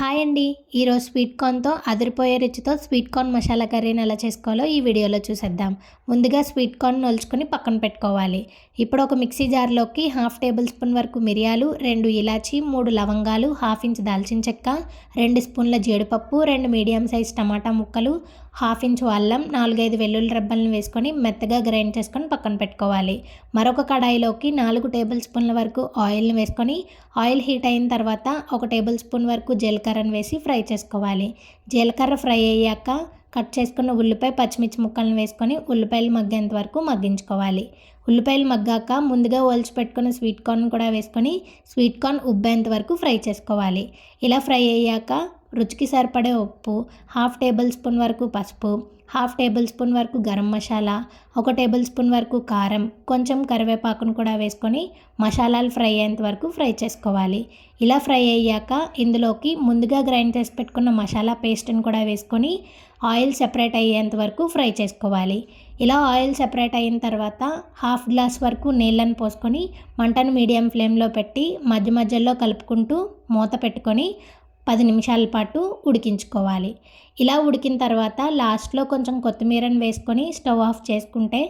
Hi అండి, ఈరోజు sweet కార్న్తో అదిరిపోయే రుచితో స్వీట్ కార్న్ మసాలా కర్రీని ఎలా చేసుకోవాలో ఈ వీడియోలో చూసేద్దాం. ముందుగా స్వీట్ కార్న్ నొలుచుకొని పక్కన పెట్టుకోవాలి. ఇప్పుడు ఒక మిక్సీ జార్లోకి 1/2 టేబుల్ స్పూన్ వరకు మిరియాలు, 2 ఇలాచి, 3 లవంగాలు, 1/2 ఇంచ్ దాల్చిన చెక్క, 2 స్పూన్ల జీడిపప్పు, 2 మీడియం సైజ్ టమాటా ముక్కలు, 1/2 ఇంచ్ అల్లం, 4-5 వెల్లుల్లి రెబ్బలను వేసుకొని మెత్తగా గ్రైండ్ చేసుకొని పక్కన పెట్టుకోవాలి. మరొక కడాయిలోకి 4 టేబుల్ స్పూన్ల వరకు ఆయిల్ని వేసుకొని ఆయిల్ హీట్ అయిన తర్వాత 1 టేబుల్ స్పూన్ వరకు జీలకర్రను వేసి ఫ్రై చేసుకోవాలి. జీలకర్ర ఫ్రై అయ్యాక కట్ చేసుకున్న ఉల్లిపాయ, పచ్చిమిర్చి ముక్కలను వేసుకొని ఉల్లిపాయలు మగ్గేంత వరకు మగ్గించుకోవాలి. ఉల్లిపాయలు మగ్గాక ముందుగా ఒలిచి పెట్టుకున్న స్వీట్ కార్న్ కూడా వేసుకొని స్వీట్ కార్న్ ఉబ్బేంత వరకు ఫ్రై చేసుకోవాలి. ఇలా ఫ్రై అయ్యాక రుచికి సరిపడే ఉప్పు, 1/2 టేబుల్ స్పూన్ వరకు పసుపు, 1/2 టేబుల్ స్పూన్ వరకు గరం మసాలా, 1 టేబుల్ స్పూన్ వరకు కారం, కొంచెం కరివేపాకును కూడా వేసుకొని మసాలాలు ఫ్రై అయ్యేంత వరకు ఫ్రై చేసుకోవాలి. ఇలా ఫ్రై అయ్యాక ఇందులోకి ముందుగా గ్రైండ్ చేసి పెట్టుకున్న మసాలా పేస్ట్ని కూడా వేసుకొని ఆయిల్ సెపరేట్ అయ్యేంత వరకు ఫ్రై చేసుకోవాలి. ఇలా ఆయిల్ సెపరేట్ అయిన తర్వాత 1/2 గ్లాస్ వరకు నీళ్ళని పోసుకొని మంటను మీడియం ఫ్లేమ్లో పెట్టి మధ్య మధ్యలో కలుపుకుంటూ మూత పెట్టుకొని 10 నిమిషాల పాటు ఉడికించుకోవాలి. ఇలా ఉడికిన తర్వాత లాస్ట్లో కొంచెం కొత్తిమీరని వేసుకొని స్టవ్ ఆఫ్ చేసుకుంటే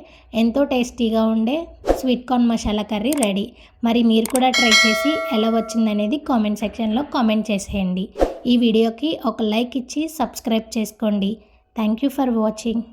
ఎంతో టేస్టీగా ఉండే sweet corn masala curry ready. మరి మీరు కూడా ట్రై చేసి ఎలా వచ్చిందనేది కామెంట్ సెక్షన్లో కామెంట్ చేసేయండి. ఈ వీడియోకి ఒక లైక్ ఇచ్చి సబ్స్క్రైబ్ చేసుకోండి. Thank you for watching.